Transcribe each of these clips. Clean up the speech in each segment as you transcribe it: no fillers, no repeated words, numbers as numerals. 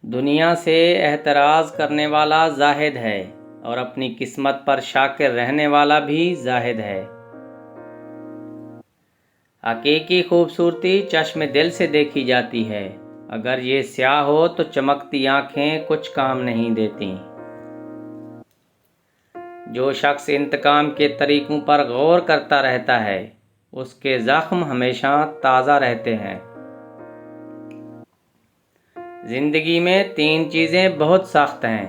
دنیا سے احتراز کرنے والا زاہد ہے اور اپنی قسمت پر شاکر رہنے والا بھی زاہد ہے۔ حقیقی خوبصورتی چشم دل سے دیکھی جاتی ہے، اگر یہ سیاہ ہو تو چمکتی آنکھیں کچھ کام نہیں دیتی۔ جو شخص انتقام کے طریقوں پر غور کرتا رہتا ہے، اس کے زخم ہمیشہ تازہ رہتے ہیں۔ زندگی میں 3 چیزیں بہت سخت ہیں۔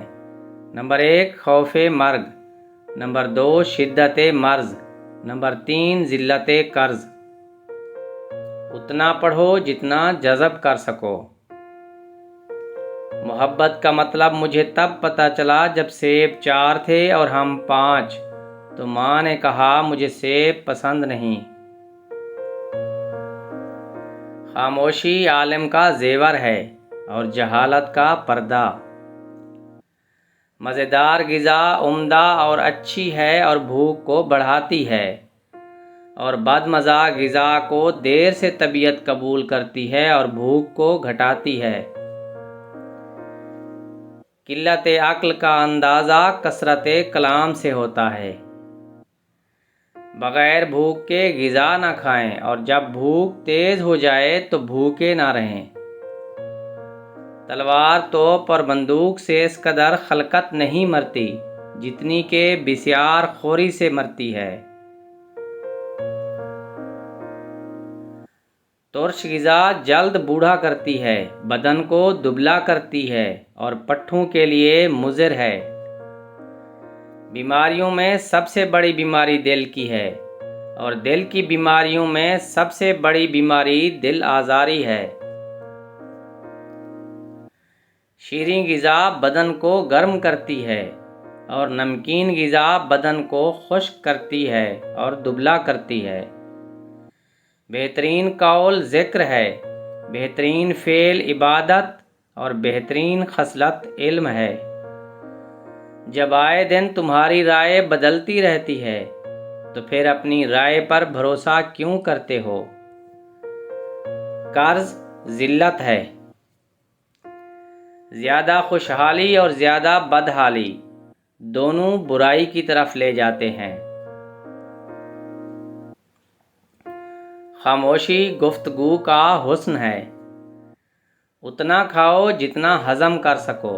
نمبر 1 خوف مرگ، نمبر 2 شدت مرض، نمبر 3 ذلت قرض۔ اتنا پڑھو جتنا جذب کر سکو۔ محبت کا مطلب مجھے تب پتہ چلا جب سیب 4 تھے اور ہم 5، تو ماں نے کہا مجھے سیب پسند نہیں۔ خاموشی عالم کا زیور ہے اور جہالت کا پردہ۔ مزیدار غذا عمدہ اور اچھی ہے اور بھوک کو بڑھاتی ہے، اور بد مزہ غذا کو دیر سے طبیعت قبول کرتی ہے اور بھوک کو گھٹاتی ہے۔ قلت عقل کا اندازہ کثرت کلام سے ہوتا ہے۔ بغیر بھوک کے غذا نہ کھائیں، اور جب بھوک تیز ہو جائے تو بھوکے نہ رہیں۔ تلوار توپ اور بندوق سے اس قدر خلقت نہیں مرتی جتنی کہ بسیار خوری سے مرتی ہے۔ ترش غذا جلد بوڑھا کرتی ہے، بدن کو دبلا کرتی ہے اور پٹھوں کے لیے مضر ہے۔ بیماریوں میں سب سے بڑی بیماری دل کی ہے، اور دل کی بیماریوں میں سب سے بڑی بیماری دل آزاری ہے۔ شیریں غذا بدن کو گرم کرتی ہے، اور نمکین غذا بدن کو خشک کرتی ہے اور دبلا کرتی ہے۔ بہترین قول ذکر ہے، بہترین فعل عبادت، اور بہترین خصلت علم ہے۔ جب آئے دن تمہاری رائے بدلتی رہتی ہے تو پھر اپنی رائے پر بھروسہ کیوں کرتے ہو؟ قرض ذلت ہے۔ زیادہ خوشحالی اور زیادہ بدحالی دونوں برائی کی طرف لے جاتے ہیں۔ خاموشی گفتگو کا حسن ہے۔ اتنا کھاؤ جتنا ہضم کر سکو۔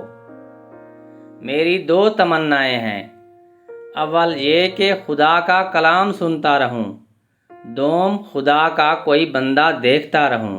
میری 2 تمنائیں ہیں، اول یہ کہ خدا کا کلام سنتا رہوں، دوم خدا کا کوئی بندہ دیکھتا رہوں۔